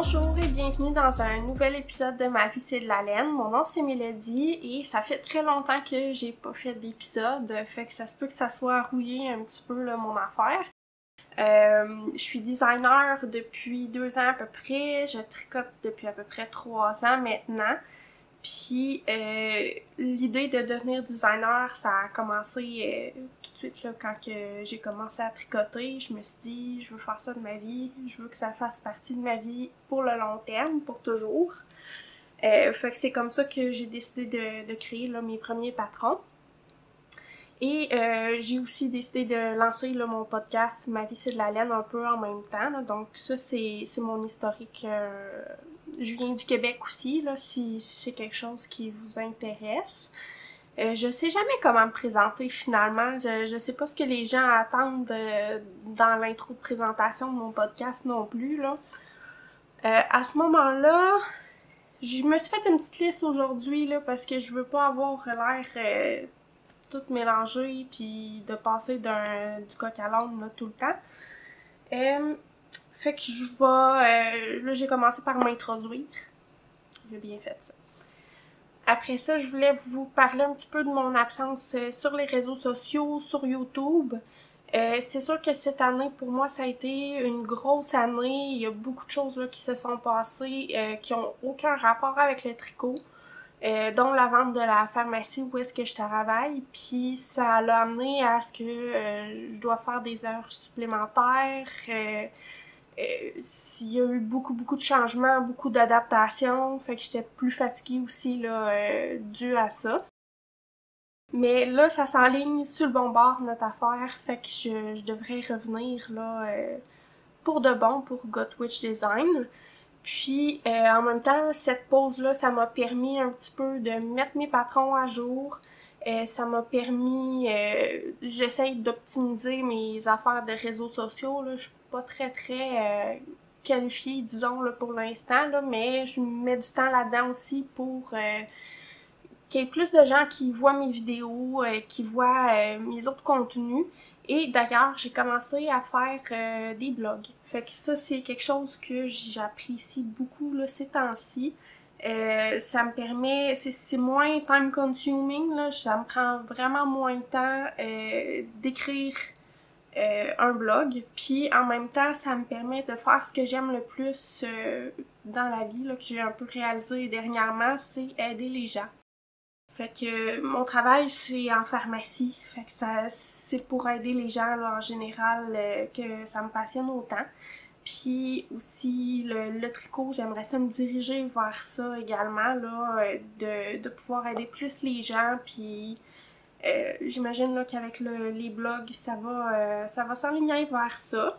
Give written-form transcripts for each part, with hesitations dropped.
Bonjour et bienvenue dans un nouvel épisode de Ma vie c'est de la laine. Mon nom c'est Mélodie et ça fait très longtemps que j'ai pas fait d'épisode, fait que ça se peut que ça soit rouillé un petit peu là, mon affaire. Je suis designer depuis 2 ans à peu près, je tricote depuis à peu près 3 ans maintenant. Puis l'idée de devenir designer, ça a commencé tout de suite là, quand que j'ai commencé à tricoter. Je me suis dit, je veux faire ça de ma vie, je veux que ça fasse partie de ma vie pour le long terme, pour toujours. Fait que c'est comme ça que j'ai décidé de créer là, mes premiers patrons. Et j'ai aussi décidé de lancer là, mon podcast Ma vie c'est de la laine un peu en même temps. Là. Donc ça c'est mon historique. Je viens du Québec aussi, là, si c'est quelque chose qui vous intéresse. Je sais jamais comment me présenter finalement. Je sais pas ce que les gens attendent dans l'intro de présentation de mon podcast non plus. Là. À ce moment-là, je me suis fait une petite liste aujourd'hui là, parce que je veux pas avoir l'air tout mélangé puis de passer du coq à l'âne là, tout le temps. Fait que je vais... là, j'ai commencé par m'introduire. J'ai bien fait ça. Après ça, je voulais vous parler un petit peu de mon absence sur les réseaux sociaux, sur YouTube. C'est sûr que cette année, pour moi, ça a été une grosse année. Il y a beaucoup de choses là, qui se sont passées qui ont aucun rapport avec le tricot. Dont la vente de la pharmacie où est-ce que je travaille. Puis ça l'a amené à ce que je dois faire des heures supplémentaires. Il y a eu beaucoup de changements, beaucoup d'adaptations, fait que j'étais plus fatiguée aussi là, dû à ça. Mais là, ça s'enligne sur le bon bord, notre affaire, fait que je devrais revenir là pour de bon pour Gotwitch Design. Puis en même temps, cette pause-là, ça m'a permis un petit peu de mettre mes patrons à jour. Ça m'a permis, j'essaye d'optimiser mes affaires de réseaux sociaux, là. Je suis pas très qualifiée, disons, là, pour l'instant, là, mais je mets du temps là-dedans aussi pour qu'il y ait plus de gens qui voient mes vidéos, qui voient mes autres contenus. Et d'ailleurs, j'ai commencé à faire des blogs. Fait que ça, c'est quelque chose que j'apprécie beaucoup là, ces temps-ci. Ça me permet, c'est moins time consuming, là, ça me prend vraiment moins de temps d'écrire un blog. Puis en même temps, ça me permet de faire ce que j'aime le plus dans la vie, là, que j'ai un peu réalisé dernièrement, c'est aider les gens. Fait que mon travail, c'est en pharmacie. Fait que c'est pour aider les gens là, en général que ça me passionne autant. Puis aussi le tricot, j'aimerais ça me diriger vers ça également, là, de pouvoir aider plus les gens. Puis j'imagine là qu'avec les blogs, ça va s'enligner vers ça.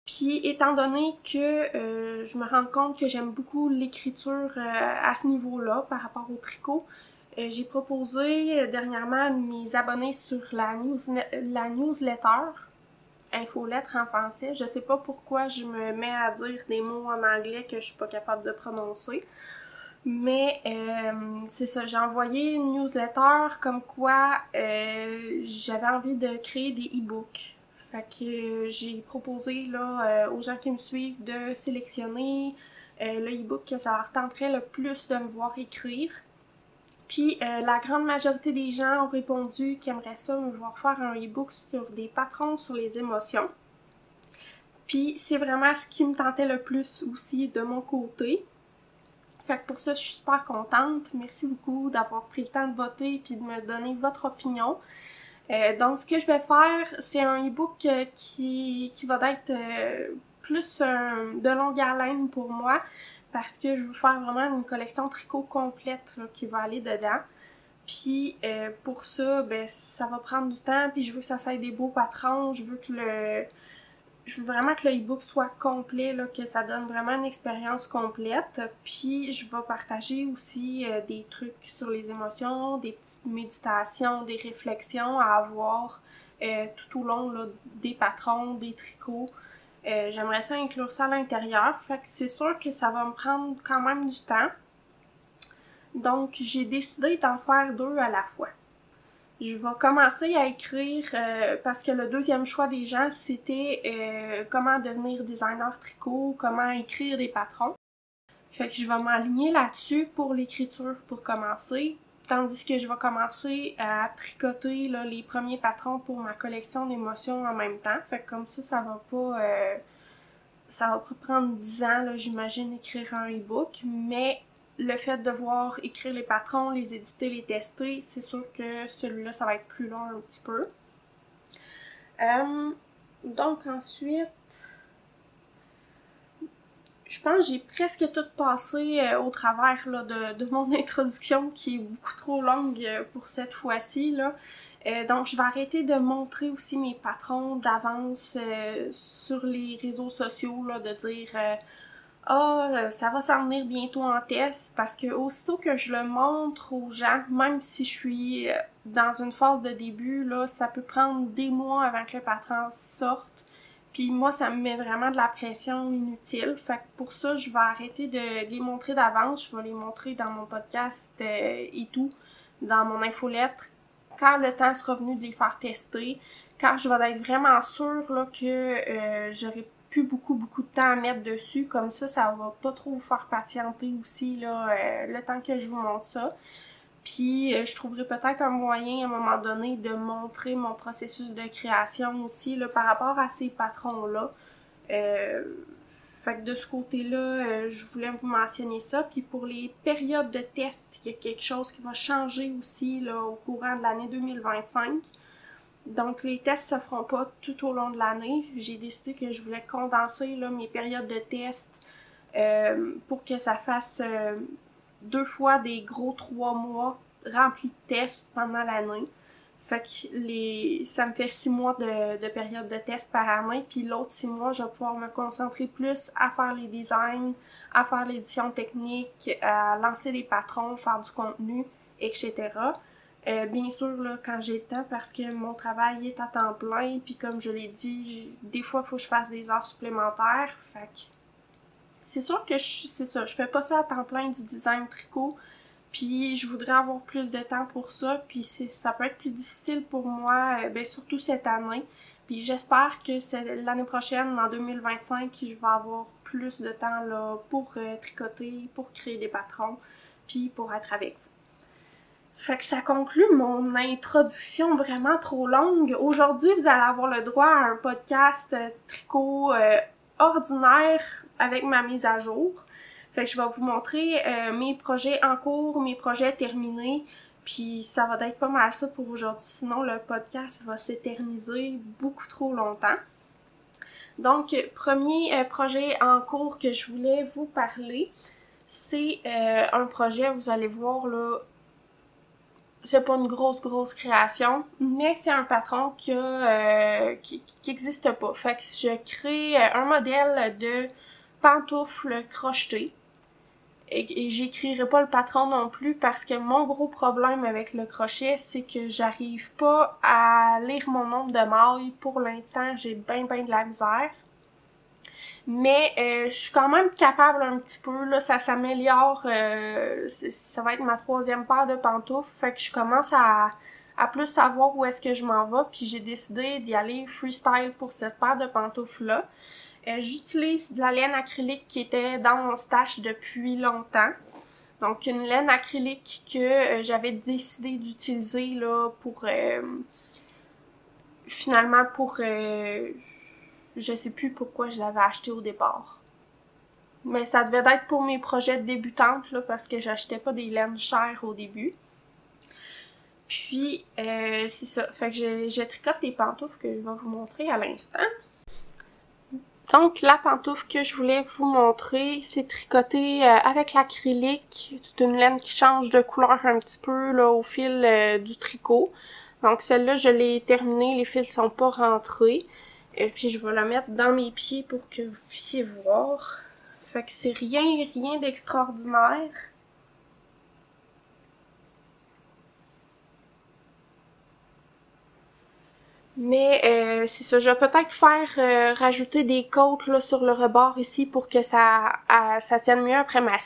Puis étant donné que je me rends compte que j'aime beaucoup l'écriture à ce niveau-là par rapport au tricot, j'ai proposé dernièrement à mes abonnés sur la newsletter, infolettre en français. Je sais pas pourquoi je me mets à dire des mots en anglais que je suis pas capable de prononcer. Mais c'est ça, j'ai envoyé une newsletter comme quoi j'avais envie de créer des e-books. Fait que j'ai proposé là, aux gens qui me suivent de sélectionner le e-book que ça leur tenterait le plus de me voir écrire. Puis la grande majorité des gens ont répondu qu'ils aimeraient ça me voir faire un e-book sur des patrons sur les émotions. Puis c'est vraiment ce qui me tentait le plus aussi de mon côté. Fait que pour ça, je suis super contente. Merci beaucoup d'avoir pris le temps de voter et de me donner votre opinion. Donc, ce que je vais faire, c'est un e-book qui va être plus de longue haleine pour moi parce que je veux faire vraiment une collection tricot complète là, qui va aller dedans. Puis pour ça, ben ça va prendre du temps, puis je veux que ça soit des beaux patrons, je veux vraiment que le e-book soit complet, là, que ça donne vraiment une expérience complète. Puis je vais partager aussi des trucs sur les émotions, des petites méditations, des réflexions à avoir tout au long là, des patrons, des tricots. J'aimerais ça inclure ça à l'intérieur. Fait que c'est sûr que ça va me prendre quand même du temps. Donc j'ai décidé d'en faire 2 à la fois. Je vais commencer à écrire parce que le deuxième choix des gens, c'était comment devenir designer tricot, comment écrire des patrons. Fait que je vais m'aligner là-dessus pour l'écriture pour commencer, tandis que je vais commencer à tricoter là, les premiers patrons pour ma collection d'émotions en même temps. Fait que comme ça va pas prendre 10 ans, là, j'imagine, écrire un e-book, mais le fait de devoir écrire les patrons, les éditer, les tester, c'est sûr que celui-là, ça va être plus long un petit peu. Donc ensuite, je pense que j'ai presque tout passé au travers là, de mon introduction qui est beaucoup trop longue pour cette fois-ci. Là. Donc je vais arrêter de montrer aussi mes patrons d'avance sur les réseaux sociaux, là, de dire ça va s'en venir bientôt en test, parce que aussitôt que je le montre aux gens, même si je suis dans une phase de début, là, ça peut prendre des mois avant que le patron sorte. Puis moi, ça me met vraiment de la pression inutile. Fait que pour ça, je vais arrêter de les montrer d'avance. Je vais les montrer dans mon podcast et tout, dans mon infolettre, quand le temps sera venu de les faire tester, quand je vais être vraiment sûre là, que j'aurai plus beaucoup de temps à mettre dessus. Comme ça va pas trop vous faire patienter aussi là, le temps que je vous montre ça. Puis je trouverai peut-être un moyen à un moment donné de montrer mon processus de création aussi là, par rapport à ces patrons-là. Fait que de ce côté-là, je voulais vous mentionner ça. Puis pour les périodes de test, il y a quelque chose qui va changer aussi là, au courant de l'année 2025. Donc les tests se feront pas tout au long de l'année. J'ai décidé que je voulais condenser là, mes périodes de test pour que ça fasse 2 fois des gros 3 mois remplis de tests pendant l'année. Fait que ça me fait 6 mois de période de test par année, puis l'autre 6 mois, je vais pouvoir me concentrer plus à faire les designs, à faire l'édition technique, à lancer les patrons, faire du contenu, etc. Bien sûr, là, quand j'ai le temps, parce que mon travail est à temps plein, puis comme je l'ai dit, des fois, il faut que je fasse des heures supplémentaires. Fait que c'est sûr que je fais pas ça à temps plein du design tricot, puis je voudrais avoir plus de temps pour ça, puis ça peut être plus difficile pour moi, surtout cette année. Puis j'espère que l'année prochaine, en 2025, je vais avoir plus de temps là pour tricoter, pour créer des patrons, puis pour être avec vous. Fait que ça conclut mon introduction vraiment trop longue. Aujourd'hui, vous allez avoir le droit à un podcast tricot ordinaire avec ma mise à jour. Fait que je vais vous montrer mes projets en cours, mes projets terminés, puis ça va être pas mal ça pour aujourd'hui. Sinon, le podcast va s'éterniser beaucoup trop longtemps. Donc, premier projet en cours que je voulais vous parler, c'est un projet, vous allez voir là, c'est pas une grosse création, mais c'est un patron qui existe pas. Fait que je crée un modèle de pantoufles crochetées. Et j'écrirai pas le patron non plus parce que mon gros problème avec le crochet, c'est que j'arrive pas à lire mon nombre de mailles. Pour l'instant, j'ai ben de la misère. Mais je suis quand même capable un petit peu, là, ça s'améliore, ça va être ma 3e paire de pantoufles, fait que je commence à plus savoir où est-ce que je m'en vais, puis j'ai décidé d'y aller freestyle pour cette paire de pantoufles-là. J'utilise de la laine acrylique qui était dans mon stash depuis longtemps. Donc une laine acrylique que j'avais décidé d'utiliser là pour finalement pour je sais plus pourquoi je l'avais acheté au départ. Mais ça devait être pour mes projets de débutante là, parce que j'achetais pas des laines chères au début. Puis c'est ça. Fait que je tricote des pantoufles que je vais vous montrer à l'instant. Donc, la pantoufle que je voulais vous montrer, c'est tricoté avec l'acrylique. C'est une laine qui change de couleur un petit peu là, au fil du tricot. Donc, celle-là, je l'ai terminée. Les fils sont pas rentrés. Et puis, je vais la mettre dans mes pieds pour que vous puissiez voir. Fait que c'est rien d'extraordinaire. Mais c'est ça, je vais peut-être faire rajouter des côtes là, sur le rebord ici pour que ça tienne mieux après ma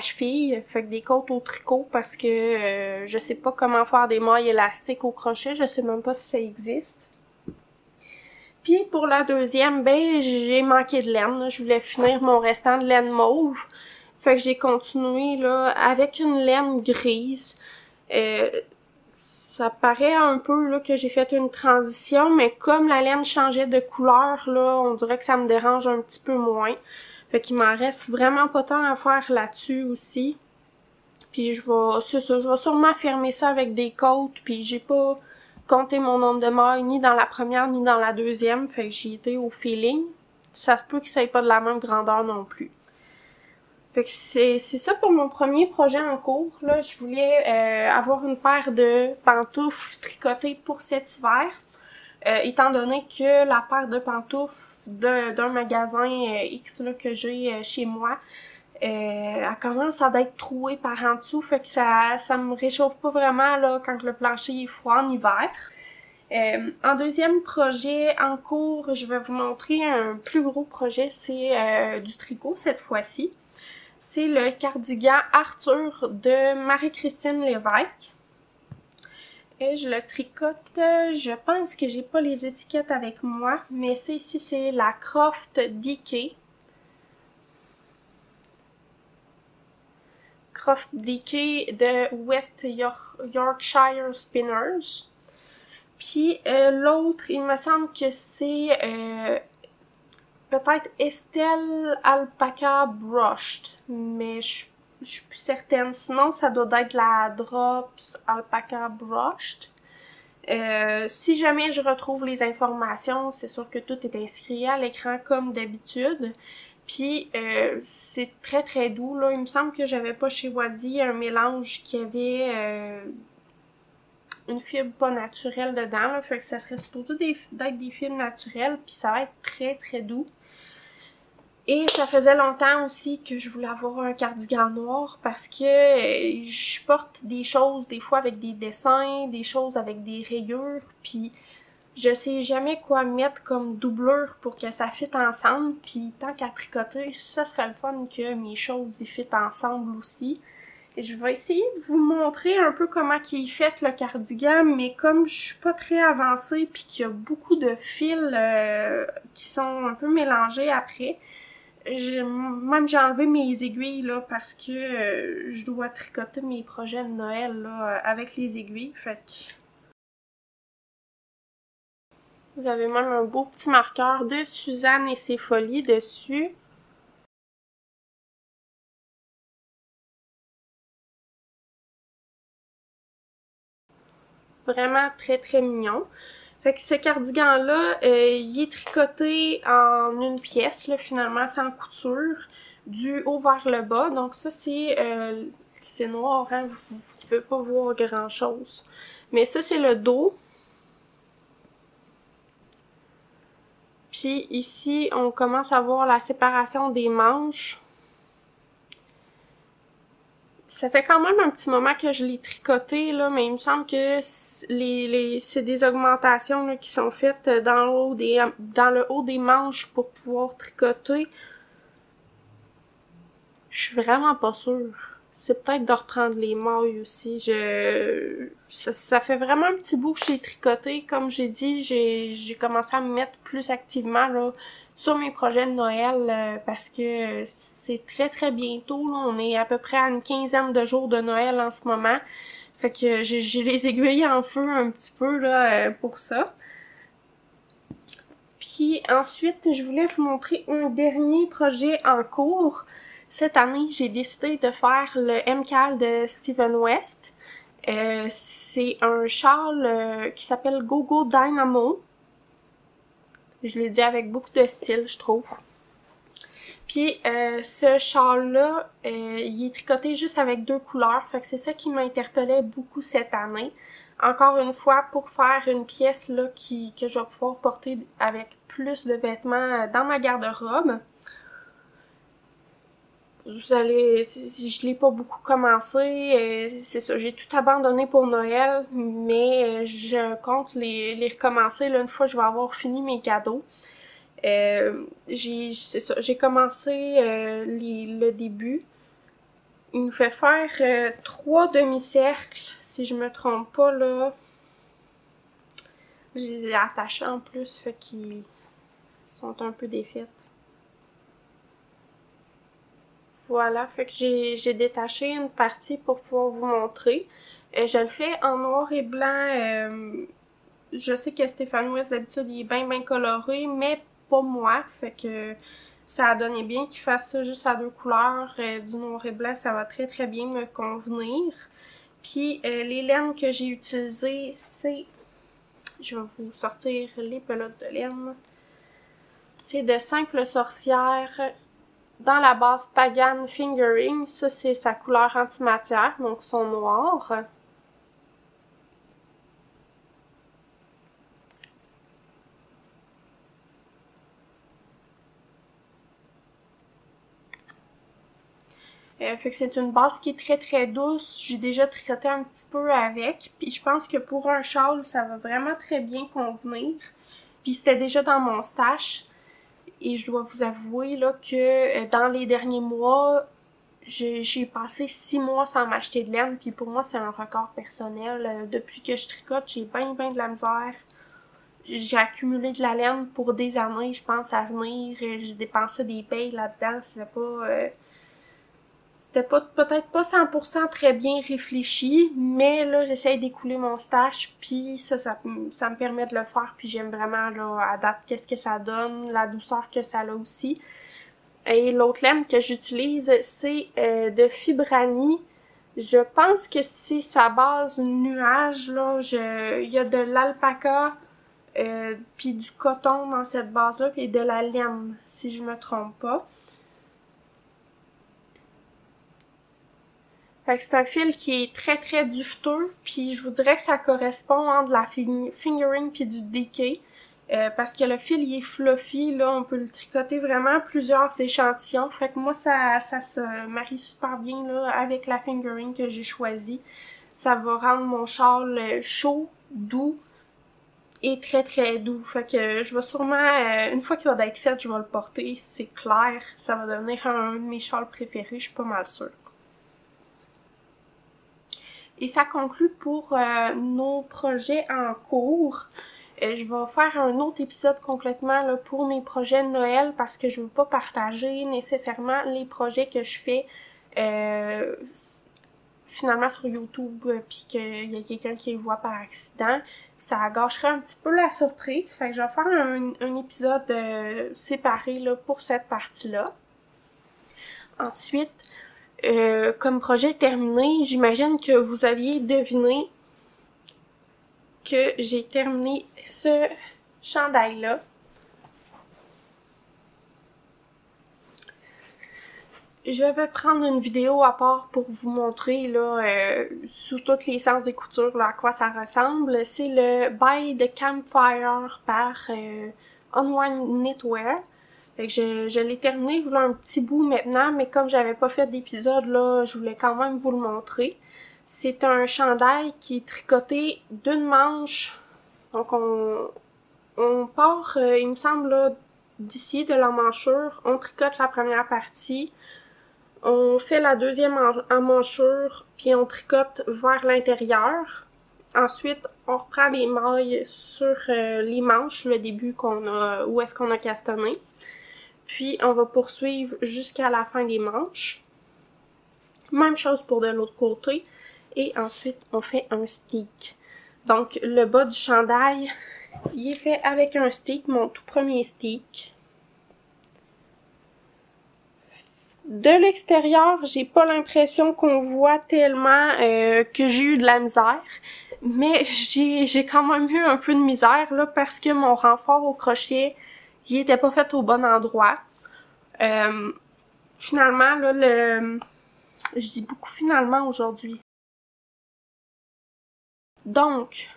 cheville. Fait que des côtes au tricot parce que je sais pas comment faire des mailles élastiques au crochet, je sais même pas si ça existe. Puis pour la deuxième, ben j'ai manqué de laine, là. Je voulais finir mon restant de laine mauve. Fait que j'ai continué là avec une laine grise. Ça paraît un peu là que j'ai fait une transition, mais comme la laine changeait de couleur, là, on dirait que ça me dérange un petit peu moins. Fait qu'il m'en reste vraiment pas tant à faire là-dessus aussi. Puis c'est ça, je vais sûrement fermer ça avec des côtes, puis j'ai pas compté mon nombre de mailles ni dans la première ni dans la deuxième, fait que j'y étais au feeling. Ça se peut qu'il s'aille pas de la même grandeur non plus. Fait que c'est ça pour mon premier projet en cours. Là, je voulais avoir une paire de pantoufles tricotées pour cet hiver. Étant donné que la paire de pantoufles d'un magasin X là, que j'ai chez moi, elle commence à être trouée par en dessous, fait que ça me réchauffe pas vraiment là quand le plancher est froid en hiver. En deuxième projet en cours, je vais vous montrer un plus gros projet, c'est du tricot cette fois-ci. C'est le cardigan Arthur de Marie-Christine Lévesque. Et je le tricote, je pense que j'ai pas les étiquettes avec moi, mais c'est la Croft DK. Croft DK de West Yorkshire Spinners. Puis l'autre, il me semble que c'est peut-être Estelle Alpaca Brushed, mais je suis plus certaine. Sinon, ça doit être la Drops Alpaca Brushed. Si jamais je retrouve les informations, c'est sûr que tout est inscrit à l'écran comme d'habitude. Puis c'est très très doux là. Il me semble que j'avais pas chez Wadi un mélange qui avait une fibre pas naturelle dedans là. Fait que ça serait supposé d'être des fibres naturelles. Puis ça va être très très doux. Et ça faisait longtemps aussi que je voulais avoir un cardigan noir parce que je porte des choses des fois avec des dessins, des choses avec des rayures, puis je sais jamais quoi mettre comme doublure pour que ça fitte ensemble, puis tant qu'à tricoter, ça serait le fun que mes choses y fitent ensemble aussi. Et je vais essayer de vous montrer un peu comment il est fait le cardigan, mais comme je suis pas très avancée puis qu'il y a beaucoup de fils qui sont un peu mélangés après, j'ai enlevé mes aiguilles là parce que je dois tricoter mes projets de Noël là avec les aiguilles. Fait que vous avez même un beau petit marqueur de Suzanne et ses folies dessus. Vraiment très très mignon. Fait que ce cardigan-là, il est tricoté en une pièce, là, finalement, sans couture, du haut vers le bas. Donc ça, c'est noir, hein, vous ne pouvez pas voir grand-chose. Mais ça, c'est le dos. Puis ici, on commence à voir la séparation des manches. Ça fait quand même un petit moment que je l'ai tricoté, là, mais il me semble que c'est des augmentations là, qui sont faites dans le haut des manches pour pouvoir tricoter. Je suis vraiment pas sûre. C'est peut-être de reprendre les mailles aussi. Ça fait vraiment un petit bout que j'ai tricoté. Comme j'ai dit, j'ai commencé à me mettre plus activement là, sur mes projets de Noël parce que c'est très très bientôt. Là. On est à peu près à une quinzaine de jours de Noël en ce moment. Fait que j'ai les aiguilles en feu un petit peu là pour ça. Puis ensuite, je voulais vous montrer un dernier projet en cours. Cette année, j'ai décidé de faire le MKL de Steven West. C'est un châle qui s'appelle Gogo Dynamo. Je l'ai dit avec beaucoup de style, je trouve. Puis ce châle-là, il est tricoté juste avec 2 couleurs. Fait que c'est ça qui m'interpellait beaucoup cette année. Encore une fois, pour faire une pièce là que je vais pouvoir porter avec plus de vêtements dans ma garde-robe. je l'ai pas beaucoup commencé, c'est ça, j'ai tout abandonné pour Noël, mais je compte les recommencer là, une fois que je vais avoir fini mes cadeaux. C'est ça, j'ai commencé le début. Il nous fait faire 3 demi-cercles, si je me trompe pas là. Je les ai attachés en plus, fait qu'ils sont un peu défaits. Voilà, fait que j'ai détaché une partie pour pouvoir vous montrer. Je le fais en noir et blanc. Je sais que Stéphane West d'habitude il est bien coloré, mais pas moi. Fait que ça a donné bien qu'il fasse ça juste à 2 couleurs. Du noir et blanc, ça va très bien me convenir. Puis les laines que j'ai utilisées, c'est... Je vais vous sortir les pelotes de laine. C'est de Simple Sorcière dans la base Pagan Fingering. Ça, c'est sa couleur antimatière, donc son noir. Fait que c'est une base qui est très douce. J'ai déjà tricoté un petit peu avec. Puis je pense que pour un châle, ça va vraiment très bien convenir. Puis c'était déjà dans mon stash. Et je dois vous avouer là que dans les derniers mois, j'ai passé 6 mois sans m'acheter de laine. Puis pour moi, c'est un record personnel. Depuis que je tricote, j'ai bien de la misère. J'ai accumulé de la laine pour des années, je pense, à venir. J'ai dépensé des payes là-dedans. C'était peut-être pas 100% très bien réfléchi, mais là, j'essaye d'écouler mon stash, puis ça me permet de le faire, puis j'aime vraiment, là, à date, qu'est-ce que ça donne, la douceur que ça a aussi. Et l'autre laine que j'utilise, c'est de Fibrani. Je pense que c'est sa base nuage, là. Il y a de l'alpaca, puis du coton dans cette base-là, puis de la laine, si je me trompe pas. Fait que c'est un fil qui est très duveteux, puis je vous dirais que ça correspond entre de la fingering puis du decay. Parce que le fil il est fluffy, là, on peut le tricoter vraiment plusieurs échantillons. Fait que moi, ça se marie super bien là avec la fingering que j'ai choisi. Ça va rendre mon châle chaud, doux et très doux. Fait que je vais sûrement, une fois qu'il va être fait, je vais le porter, c'est clair. Ça va devenir un de mes châles préférés, je suis pas mal sûre. Et ça conclut pour nos projets en cours. Je vais faire un autre épisode complètement là, pour mes projets de Noël parce que je veux pas partager nécessairement les projets que je fais finalement sur YouTube puis qu'il y a quelqu'un qui les voit par accident. Ça gâcherait un petit peu la surprise. Fait que je vais faire un épisode séparé là, pour cette partie-là. Ensuite, comme projet terminé, j'imagine que vous aviez deviné que j'ai terminé ce chandail-là. Je vais prendre une vidéo à part pour vous montrer là, sous toutes les sens des coutures là, à quoi ça ressemble. C'est le By the Campfire par Unwind Knitwear. Fait que je l'ai terminé, voilà un petit bout maintenant, mais comme j'avais pas fait d'épisode là, je voulais quand même vous le montrer. C'est un chandail qui est tricoté d'une manche. Donc on part, il me semble là, d'ici de l'emmanchure, on tricote la première partie, on fait la deuxième emmanchure, puis on tricote vers l'intérieur. Ensuite, on reprend les mailles sur les manches, le début où est-ce qu'on a castonné. Puis, on va poursuivre jusqu'à la fin des manches. Même chose pour de l'autre côté. Et ensuite, on fait un stick. Donc, le bas du chandail, il est fait avec un stick, mon tout premier stick. De l'extérieur, j'ai pas l'impression qu'on voit tellement que j'ai eu de la misère. Mais j'ai quand même eu un peu de misère, là, parce que mon renfort au crochet, il était pas fait au bon endroit. Finalement, là, je dis beaucoup finalement aujourd'hui. Donc,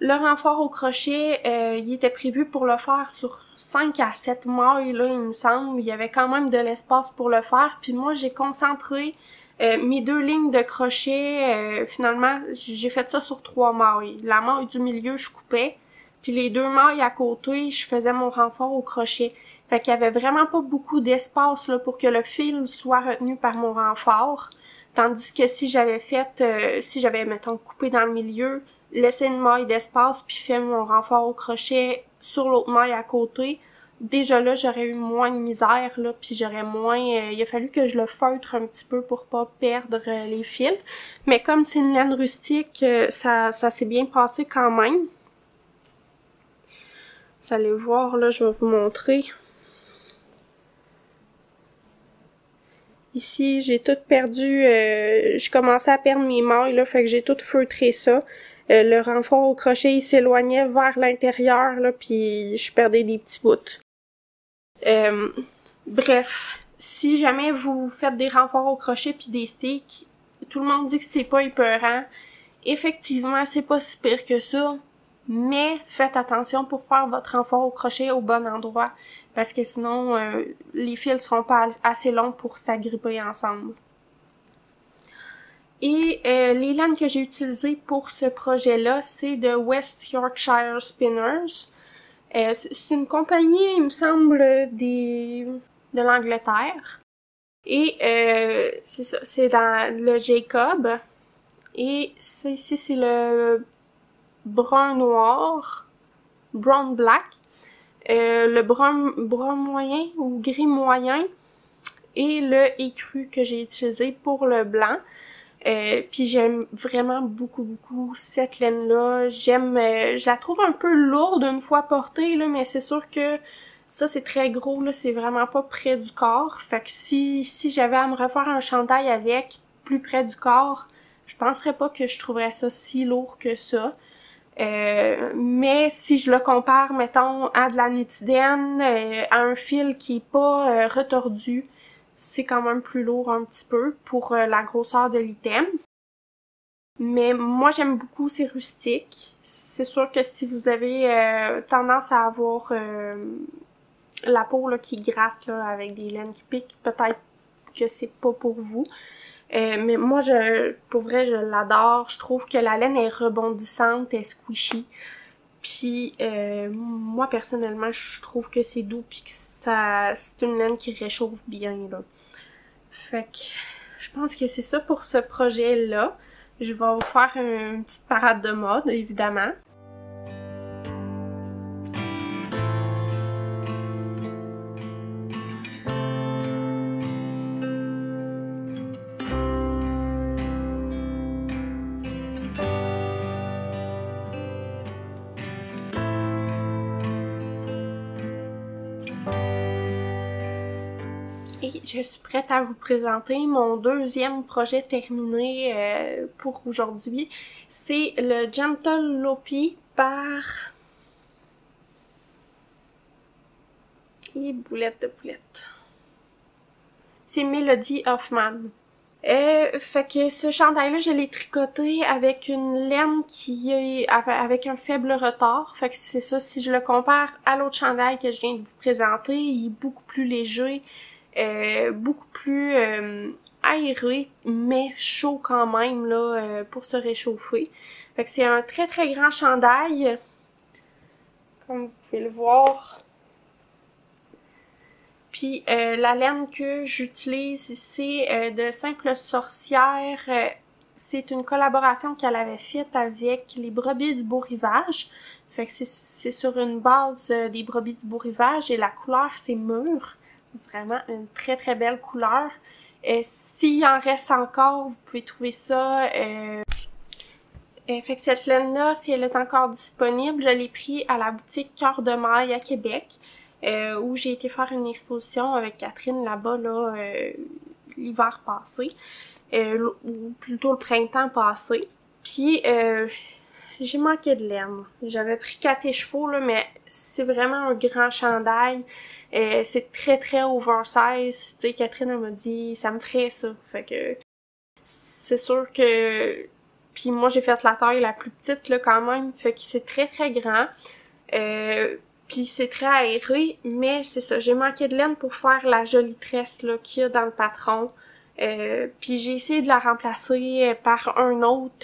Le renfort au crochet, il était prévu pour le faire sur 5 à 7 mailles, là, il me semble. Il y avait quand même de l'espace pour le faire. Puis moi, j'ai concentré mes 2 lignes de crochet. Finalement, j'ai fait ça sur 3 mailles. La maille du milieu, je coupais. Puis les 2 mailles à côté, je faisais mon renfort au crochet. Fait qu'il y avait vraiment pas beaucoup d'espace là pour que le fil soit retenu par mon renfort. Tandis que si j'avais mettons, coupé dans le milieu, laissé une maille d'espace puis fait mon renfort au crochet sur l'autre maille à côté, déjà là, j'aurais eu moins de misère, là, puis j'aurais moins... il a fallu que je le feutre un petit peu pour pas perdre les fils. Mais comme c'est une laine rustique, ça s'est bien passé quand même. Vous allez voir, là, je vais vous montrer. Ici, j'ai tout perdu, je commençais à perdre mes mailles, là, fait que j'ai tout feutré ça. Le renfort au crochet, il s'éloignait vers l'intérieur, là, puis je perdais des petits bouts. Bref, si jamais vous faites des renforts au crochet puis des sticks, tout le monde dit que c'est pas épeurant. Effectivement, c'est pas si pire que ça, mais faites attention pour faire votre renfort au crochet au bon endroit, parce que sinon, les fils seront pas assez longs pour s'agripper ensemble. Et les laines que j'ai utilisées pour ce projet-là, c'est de West Yorkshire Spinners. C'est une compagnie, il me semble, de l'Angleterre. Et c'est ça, c'est dans le Jacob. Et ici, c'est le brun noir, brown black. Le brun moyen ou gris moyen. Et le écru que j'ai utilisé pour le blanc. Puis j'aime vraiment beaucoup cette laine-là. Je la trouve un peu lourde une fois portée, là, mais c'est sûr que ça, c'est très gros, là, c'est vraiment pas près du corps. Fait que si j'avais à me refaire un chandail avec, plus près du corps, je penserais pas que je trouverais ça si lourd que ça. Mais si je le compare, mettons, à de la nutidène, à un fil qui est pas retordu, c'est quand même plus lourd un petit peu pour la grosseur de l'item. Mais moi, j'aime beaucoup ces rustiques. C'est sûr que si vous avez tendance à avoir la peau là, qui gratte là, avec des laines qui piquent, peut-être que c'est pas pour vous. Mais moi, pour vrai, je l'adore. Je trouve que la laine est rebondissante, est squishy. Puis moi, personnellement, je trouve que c'est doux puis que c'est une laine qui réchauffe bien, là. Fait que je pense que c'est ça pour ce projet-là. Je vais vous faire une petite parade de mode, évidemment. Et je suis prête à vous présenter mon deuxième projet terminé pour aujourd'hui. C'est le Gentle Lopi par... Et boulette de boulette. C'est Melody Hoffman. Fait que ce chandail-là, je l'ai tricoté avec une laine qui est avec un faible retard. Fait que c'est ça, si je le compare à l'autre chandail que je viens de vous présenter, il est beaucoup plus léger. Beaucoup plus aéré, mais chaud quand même là pour se réchauffer. Fait que c'est un très grand chandail, comme vous pouvez le voir. Puis la laine que j'utilise, c'est de Simple Sorcière. C'est une collaboration qu'elle avait faite avec les Brebis du Beau Rivage. Fait que c'est sur une base des Brebis du Beau Rivage et la couleur c'est mûr. Vraiment une très belle couleur. S'il en reste encore, vous pouvez trouver ça. Fait que cette laine-là, si elle est encore disponible, je l'ai pris à la boutique Cœur de Maille à Québec, où j'ai été faire une exposition avec Catherine là-bas là, l'hiver passé, ou plutôt le printemps passé. Puis j'ai manqué de laine. J'avais pris 4 écheveaux, là, mais c'est vraiment un grand chandail. C'est très oversize. Tu sais, Catherine elle m'a dit ça me ferait ça. Fait que c'est sûr que... Puis moi, j'ai fait la taille la plus petite, là, quand même. Fait que c'est très, très grand. Puis c'est très aéré, mais c'est ça. J'ai manqué de laine pour faire la jolie tresse, là, qu'il y a dans le patron. Puis j'ai essayé de la remplacer par un autre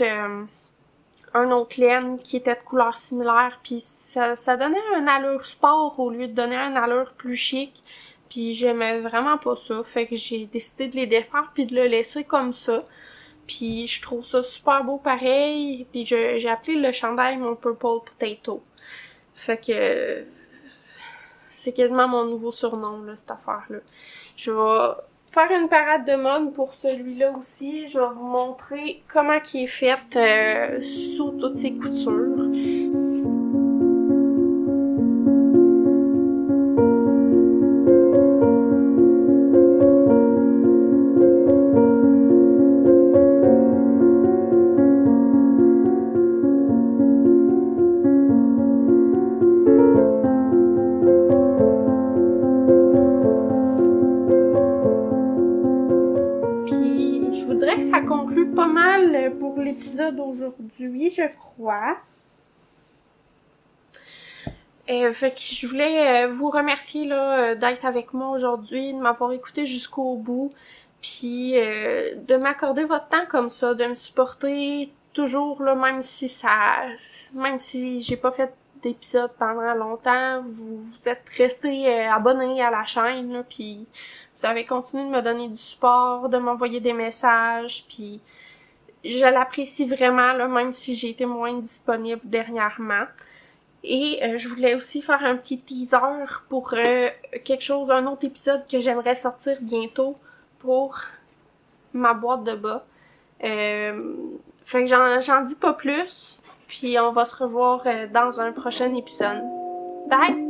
laine qui était de couleur similaire. Puis ça donnait un allure sport au lieu de donner un allure plus chic. Puis j'aimais vraiment pas ça. Fait que j'ai décidé de les défaire puis de le laisser comme ça. Puis je trouve ça super beau pareil. Puis j'ai appelé le chandail mon Purple Potato. Fait que c'est quasiment mon nouveau surnom, là, cette affaire-là. Je vais faire une parade de mode pour celui-là aussi. Je vais vous montrer comment il est fait sous toutes ses coutures. Ça conclut pas mal pour l'épisode d'aujourd'hui, je crois. Fait que je voulais vous remercier là d'être avec moi aujourd'hui, de m'avoir écouté jusqu'au bout, puis de m'accorder votre temps comme ça, de me supporter toujours là, même si j'ai pas fait d'épisode pendant longtemps, vous êtes restés abonnés à la chaîne là, puis vous avez continué de me donner du support, de m'envoyer des messages, puis je l'apprécie vraiment, là, même si j'ai été moins disponible dernièrement. Et je voulais aussi faire un petit teaser pour un autre épisode que j'aimerais sortir bientôt pour ma boîte de bas. Fait que j'en dis pas plus, puis on va se revoir dans un prochain épisode. Bye!